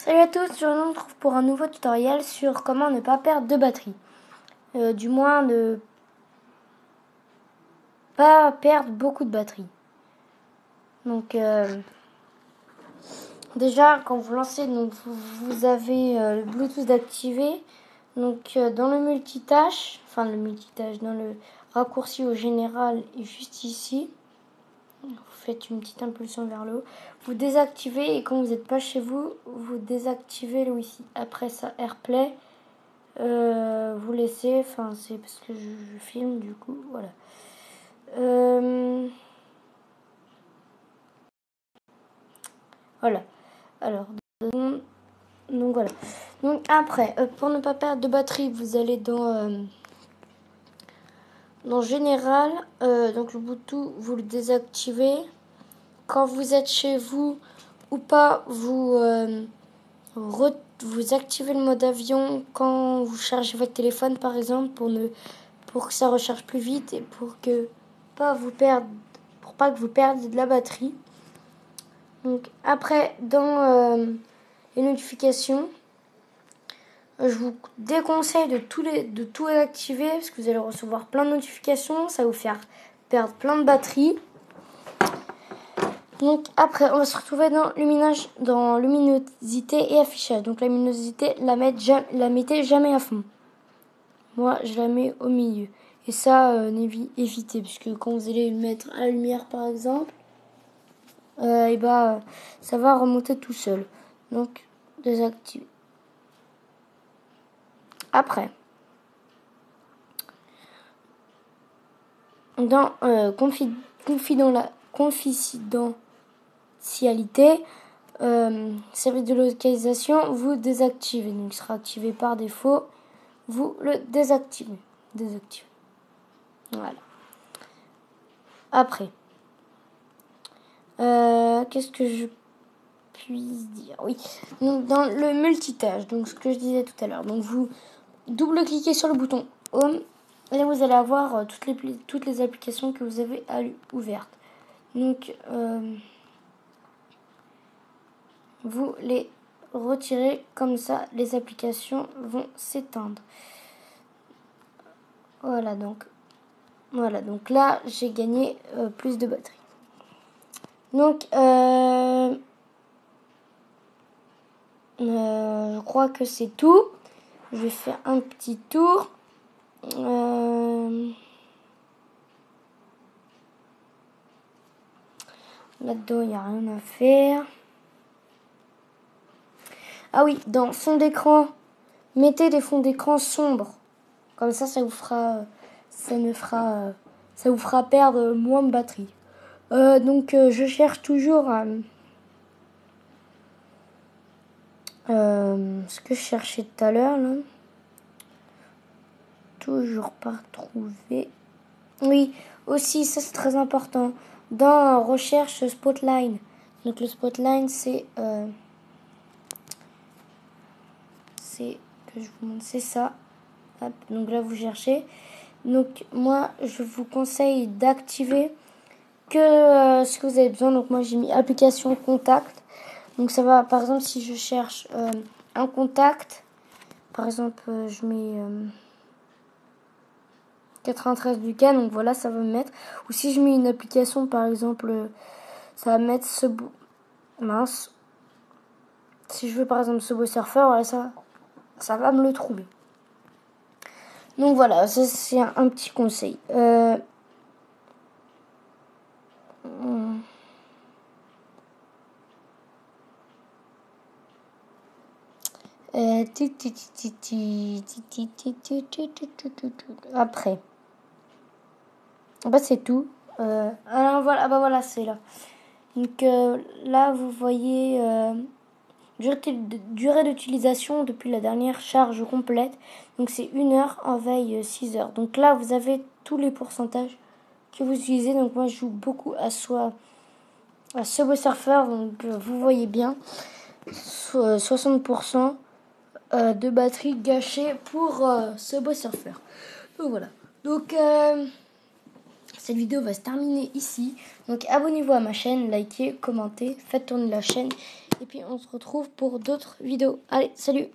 Salut à tous, je vous retrouve pour un nouveau tutoriel sur comment ne pas perdre de batterie. Du moins ne pas perdre beaucoup de batterie. Donc déjà quand vous lancez, donc vous avez le Bluetooth activé. Donc dans le multitâche, dans le raccourci au général est juste ici. Vous faites une petite impulsion vers le haut. Vous désactivez et quand vous n'êtes pas chez vous, vous désactivez le Wi-Fi. Après ça, AirPlay. Vous laissez, c'est parce que je filme du coup, voilà. Voilà. Alors, donc voilà. Donc après, pour ne pas perdre de batterie, vous allez dans Général, donc le Bluetooth, vous le désactivez. Quand vous êtes chez vous ou pas, vous activez le mode avion quand vous chargez votre téléphone, par exemple, pour que ça recharge plus vite et pour pas que vous perdiez de la batterie. Donc après, dans les notifications, je vous déconseille de tout activer parce que vous allez recevoir plein de notifications, ça va vous faire perdre plein de batterie. Donc après, on va se retrouver dans luminosité et affichage. Donc la luminosité, la mettez jamais à fond. Moi, je la mets au milieu. Et ça, évitez, puisque quand vous allez le mettre à la lumière, par exemple, ça va remonter tout seul. Donc, désactiver. Après, dans confidentialité, service de localisation, vous désactivez. Donc, il sera activé par défaut. Vous le désactivez. Voilà. Après, qu'est-ce que je puis dire? Oui, donc dans le multitâche, donc ce que je disais tout à l'heure. Donc vous double-cliquez sur le bouton Home et là vous allez avoir toutes les applications que vous avez ouvertes. Donc vous les retirez comme ça, les applications vont s'éteindre. Voilà, donc là j'ai gagné plus de batterie. Donc je crois que c'est tout. Je vais faire un petit tour. Là-dedans, il n'y a rien à faire. Ah oui, dans fond d'écran, mettez des fonds d'écran sombres. Comme ça, ça vous fera perdre moins de batterie. Donc, je cherche toujours ce que je cherchais tout à l'heure, là. Toujours pas retrouvé. Oui, aussi, ça c'est très important. Dans recherche Spotlight. Donc, le Spotlight, c'est ça. Hop, donc là, vous cherchez. Donc, moi, je vous conseille d'activer que ce que vous avez besoin. Donc, moi, j'ai mis application contact. Donc, ça va, par exemple, si je cherche un contact, par exemple, je mets 93 du K, donc voilà, ça va me mettre. Ou si je mets une application, par exemple, ça va mettre mince. Si je veux, par exemple, Subway Surfer, voilà, ça va me le trouver. Donc voilà, ça c'est un petit conseil. Après, c'est tout. Alors voilà, c'est là. Donc là, vous voyez durée d'utilisation depuis la dernière charge complète. Donc c'est 1 heure en veille 6 heures. Donc là, vous avez tous les pourcentages que vous utilisez. Donc moi, je joue beaucoup à Subway Surfer. Donc vous voyez bien, 60% de batterie gâchée pour Subway Surfer. Donc voilà. Donc cette vidéo va se terminer ici. Donc abonnez-vous à ma chaîne, likez, commentez, faites tourner la chaîne. Et puis on se retrouve pour d'autres vidéos. Allez, salut!